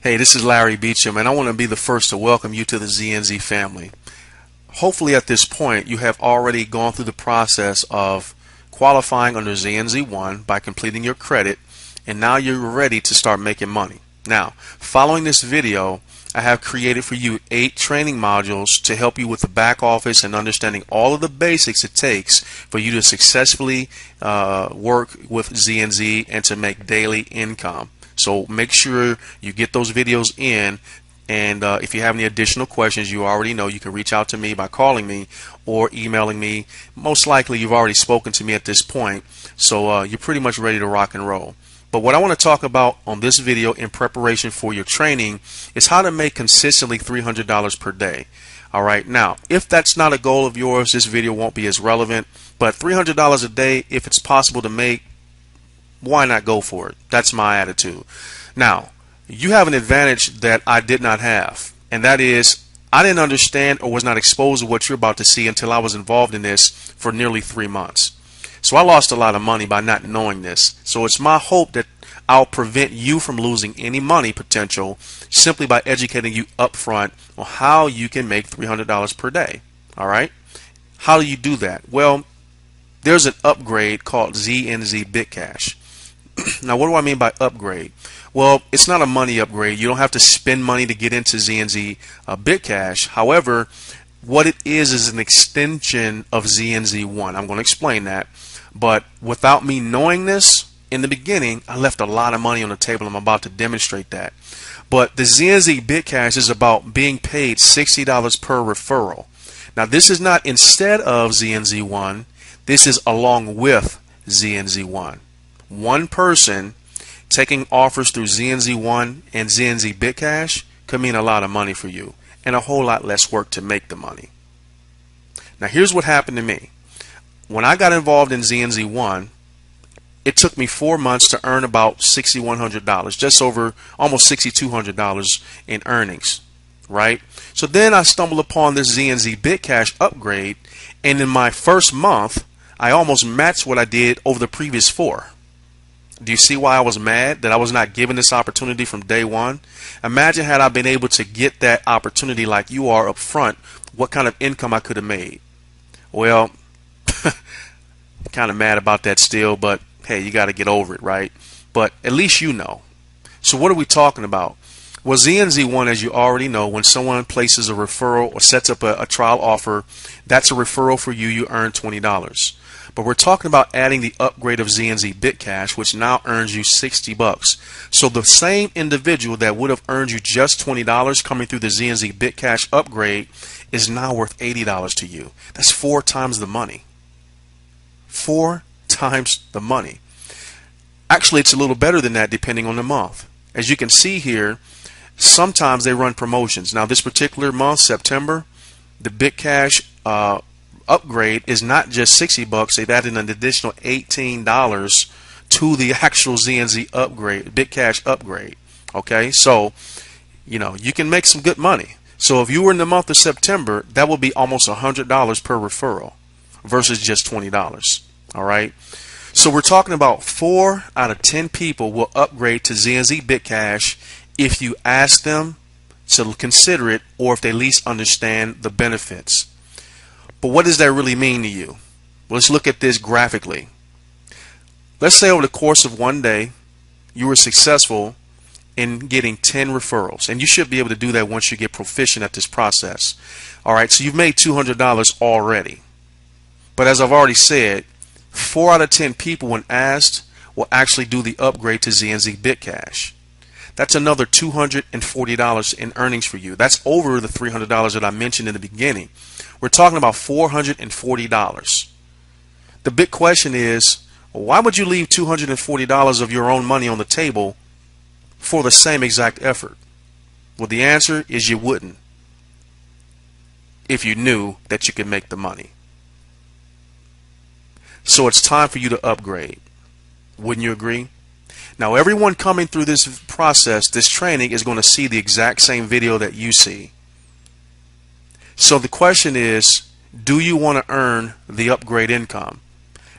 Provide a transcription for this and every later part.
Hey, this is Larry Beecham, and I want to be the first to welcome you to the ZNZ family. Hopefully at this point you have already gone through the process of qualifying under ZNZ1 by completing your credit, and now you're ready to start making money. Now, following this video, I have created for you 8 training modules to help you with the back office and understanding all of the basics it takes for you to successfully work with ZNZ and to make daily income. So make sure you get those videos in, and if you have any additional questions, you already know you can reach out to me by calling me or emailing me. Most likely you've already spoken to me at this point, so you're pretty much ready to rock and roll. But what I want to talk about on this video in preparation for your training is how to make consistently $300 per day. Alright, now if that's not a goal of yours, this video won't be as relevant, but $300 a day, if it's possible to make, why not go for it? That's my attitude. Now, you have an advantage that I did not have, and that is I didn't understand or was not exposed to what you're about to see until I was involved in this for nearly 3 months. So I lost a lot of money by not knowing this. So it's my hope that I'll prevent you from losing any money potential simply by educating you up front on how you can make $300 per day. Alright? How do you do that? Well, there's an upgrade called ZNZ BitCash. Now, what do I mean by upgrade? Well, it's not a money upgrade. You don't have to spend money to get into ZNZ BitCash. However, what it is an extension of ZNZ1. I'm going to explain that. But without me knowing this, in the beginning, I left a lot of money on the table. I'm about to demonstrate that. But the ZNZ BitCash is about being paid $60 per referral. Now, this is not instead of ZNZ1. This is along with ZNZ1. One person taking offers through ZNZ1 and ZNZ BitCash could mean a lot of money for you and a whole lot less work to make the money. Now, here's what happened to me. When I got involved in ZNZ1, it took me 4 months to earn about $6,100, just over almost $6,200 in earnings, right? So then I stumbled upon this ZNZ BitCash upgrade, and in my first month, I almost matched what I did over the previous 4. Do you see why I was mad that I was not given this opportunity from day one? Imagine had I been able to get that opportunity like you are up front, what kind of income I could have made. Well, kind of mad about that still, but hey, you got to get over it, right? But at least you know. So what are we talking about? Well, ZNZ1, as you already know, when someone places a referral or sets up a trial offer, that's a referral for you. You earn $20. But we're talking about adding the upgrade of ZNZ BitCash, which now earns you $60. So the same individual that would have earned you just $20 coming through the ZNZ BitCash upgrade is now worth $80 to you. That's 4 times the money. 4 times the money. Actually, it's a little better than that depending on the month. As you can see here, sometimes they run promotions. Now, this particular month, September, the BitCash upgrade is not just $60. They've added an additional $18 to the actual ZNZ upgrade, BitCash upgrade. Okay, so you can make some good money. So if you were in the month of September, that will be almost $100 per referral versus just $20. All right. So we're talking about 4 out of 10 people will upgrade to ZNZ BitCash if you ask them to consider it, or if they at least understand the benefits. But what does that really mean to you? Well, let's look at this graphically. Let's say over the course of one day, you were successful in getting 10 referrals, and you should be able to do that once you get proficient at this process. All right, so you've made $200 already. But as I've already said, 4 out of 10 people, when asked, will actually do the upgrade to ZNZ BitCash. That's another $240 in earnings for you. That's over the $300 that I mentioned in the beginning. We're talking about $440. The big question is, why would you leave $240 of your own money on the table for the same exact effort? Well, the answer is you wouldn't, if you knew that you could make the money. So it's time for you to upgrade. Wouldn't you agree? Now, everyone coming through this process, this training, is going to see the exact same video that you see. So the question is, do you want to earn the upgrade income?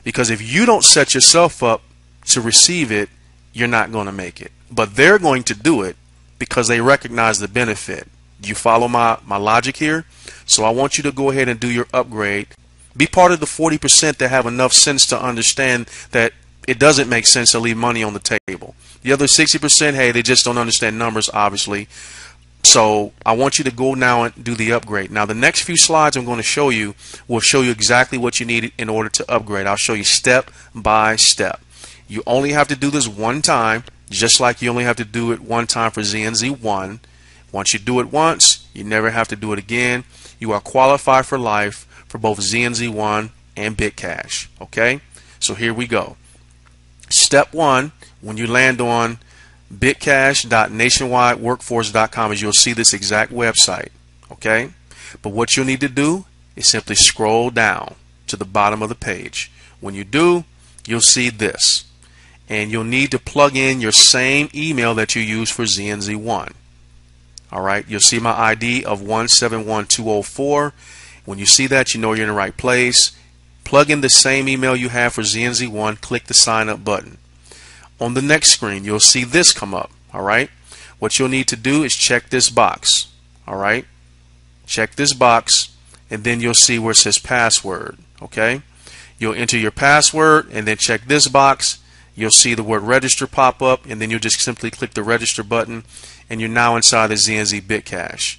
Because if you don't set yourself up to receive it, you're not going to make it. But they're going to do it, because they recognize the benefit. Do you follow my logic here? So I want you to go ahead and do your upgrade. Be part of the 40% that have enough sense to understand that it doesn't make sense to leave money on the table. The other 60%, hey, they just don't understand numbers, obviously. So I want you to go now and do the upgrade. Now the next few slides I'm going to show you will show you exactly what you need in order to upgrade. I'll show you step by step. You only have to do this one time, just like you only have to do it one time for ZNZ1. Once you do it once, you never have to do it again. You are qualified for life for both ZNZ1 and BitCash. Okay, so here we go. Step 1, when you land on bitcash.nationwideworkforce.com, as you'll see this exact website. Okay, but what you'll need to do is simply scroll down to the bottom of the page. When you do, you'll see this, and you'll need to plug in your same email that you use for ZNZ1. Alright, you'll see my ID of 171204. When you see that, you know you're in the right place. Plug in the same email you have for ZNZ1, click the sign up button. On the next screen, you'll see this come up. Alright, what you'll need to do is check this box. Alright, check this box, and then you'll see where it says password. Okay, you'll enter your password and then check this box. You'll see the word register pop up, and then you'll just simply click the register button, and you're now inside the ZNZ BitCash.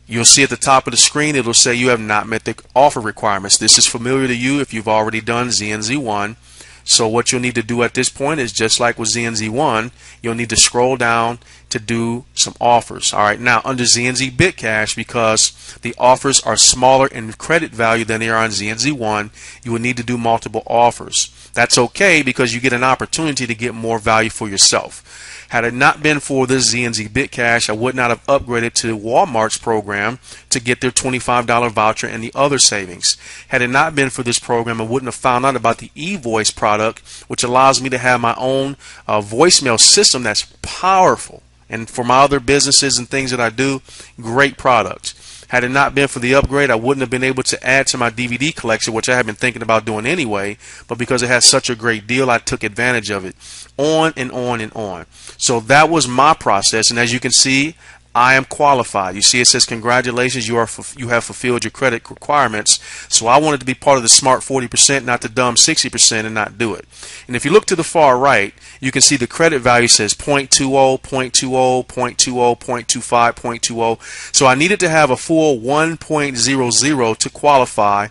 You'll see at the top of the screen it'll say you have not met the offer requirements. This is familiar to you if you've already done ZNZ1. So what you'll need to do at this point is just like with ZNZ1, you'll need to scroll down to do some offers. Alright, now under ZNZ BitCash, because the offers are smaller in credit value than they are on ZNZ1, you will need to do multiple offers. That's okay because you get an opportunity to get more value for yourself. Had it not been for this ZNZ BitCash, I would not have upgraded to Walmart's program to get their $25 voucher and the other savings. Had it not been for this program, I wouldn't have found out about the eVoice product, which allows me to have my own voicemail system that's powerful. And for my other businesses and things that I do, great product. Had it not been for the upgrade, I wouldn't have been able to add to my DVD collection, which I have been thinking about doing anyway, but because it has such a great deal, I took advantage of it. On and on and on. So that was my process, and as you can see, I am qualified. You see it says congratulations, you have fulfilled your credit requirements. So I wanted to be part of the smart 40%, not the dumb 60%, and not do it. And if you look to the far right, you can see the credit value says 0.20, 0.20, 0.20, 0.25, 0.20. So I needed to have a full 1.00 to qualify,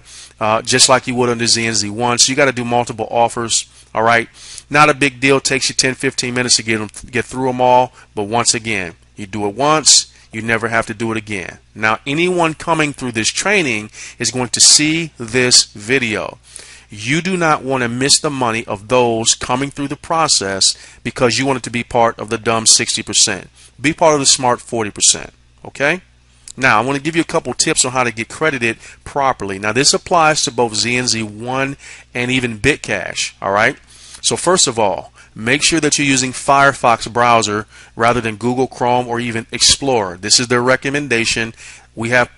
just like you would under ZNZ1. So you got to do multiple offers. All right, not a big deal. Takes you 10-15 minutes to get through them all. But once again, you do it once, you never have to do it again. Now, anyone coming through this training is going to see this video. You do not want to miss the money of those coming through the process because you want it to be part of the dumb 60%. Be part of the smart 40%. Okay? Now, I want to give you a couple tips on how to get credited properly. Now, this applies to both ZNZ1 and even BitCash. All right? So first of all, make sure that you're using Firefox browser rather than Google Chrome or even Explorer. This is their recommendation. We have,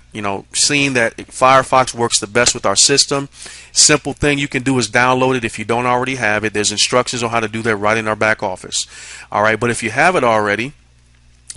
seen that Firefox works the best with our system. Simple thing you can do is download it if you don't already have it. There's instructions on how to do that right in our back office. All right, but if you have it already,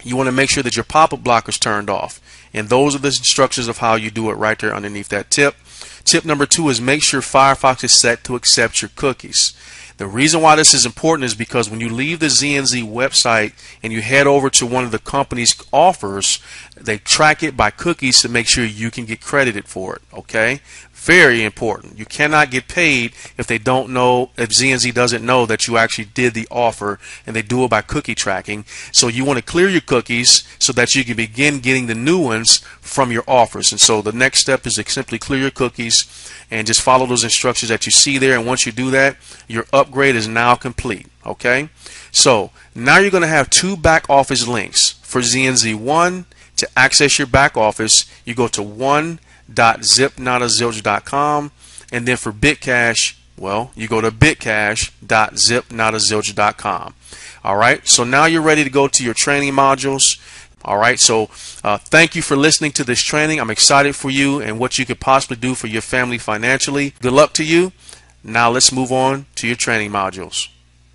you want to make sure that your pop-up blocker is turned off. And those are the instructions of how you do it right there underneath that tip. Tip number 2 is make sure Firefox is set to accept your cookies. The reason why this is important is because when you leave the ZNZ website and you head over to one of the company's offers, they track it by cookies to make sure you can get credited for it. Okay? Very important. You cannot get paid if they don't know, if ZNZ doesn't know that you actually did the offer, and they do it by cookie tracking. So you want to clear your cookies so that you can begin getting the new ones from your offers. And so the next step is to simply clear your cookies and just follow those instructions that you see there. And once you do that, your upgrade is now complete. Okay? So now you're going to have 2 back office links. For ZNZ1, to access your back office, you go to one.zipnotazilch.com, and then for BitCash, well, you go to bitcash.zipnotazilch.com. Alright, so now you're ready to go to your training modules. Alright, so thank you for listening to this training. I'm excited for you and what you could possibly do for your family financially. Good luck to you. Now let's move on to your training modules.